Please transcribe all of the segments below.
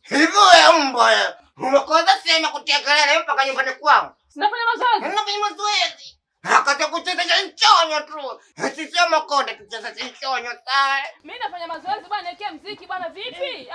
Hivyo ya mbaya. Umekosa sema kutia kelele mpaka nyumbani kwangu. Sinafanya mazoezi. Ninafanya mazoezi. Akata kucheza chenchonyo tu. Sisi makonde tucheza chenchonyo sawa. Mimi nafanya mazoezi bwana, niwekee muziki bwana vipi?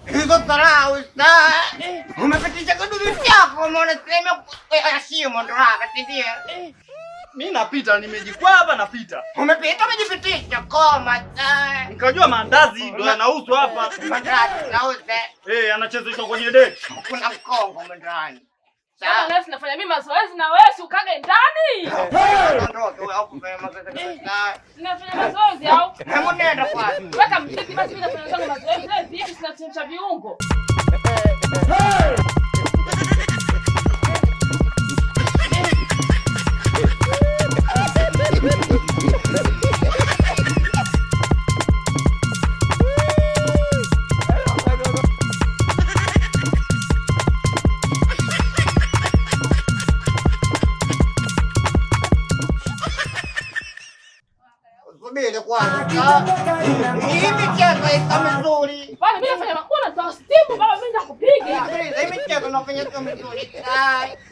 Hizo tarau sawa. Umepitisha kidudu chako umeona sema ya shimo ndo hapa ndio. Mimi napita, nimejikwaa hapa napita. Umepita umejipitisha koma sawa. Nikajua maandazi ndio yanauzwa hapa. Maandazi nauze. Anachezeshwa kwenye deki. Kuna mkongo ndani. Sasa leo nafanya mimi mazoezi na wewe si ukage ndani. Ndio au kufanya mazoezi. Nafanya mazoezi au? Hebu nenda kwanza. Weka mziki basi mimi nafanya mazoezi. Leo vipi sinachemsha viungo? Subiri kwanza. Hii michezo iko mizuri. Bwana mimi nafanya makuna za stimu baba mimi nitakupiga. Hii michezo nafanya iko mizuri.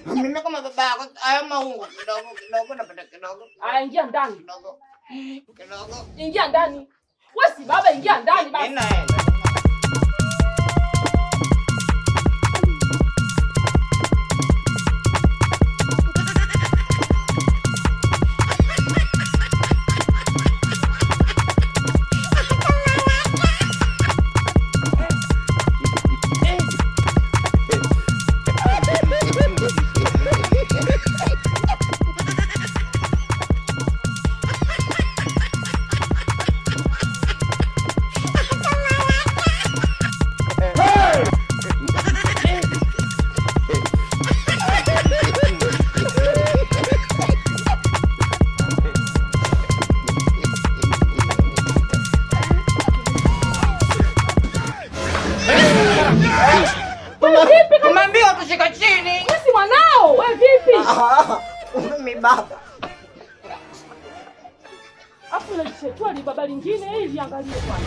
Mimi kama baba yako haya maungo kidogo napenda kidogo. Aya ingia ndani. Kidogo. Ingia ndani. Wewe si baba ingia ndani basi. Ninaenda. Umeambiwa tushika chini. Wewe si mwanao, wewe vipi? Mimi baba. Afu unajishetua ni baba lingine hili angalie kwanza.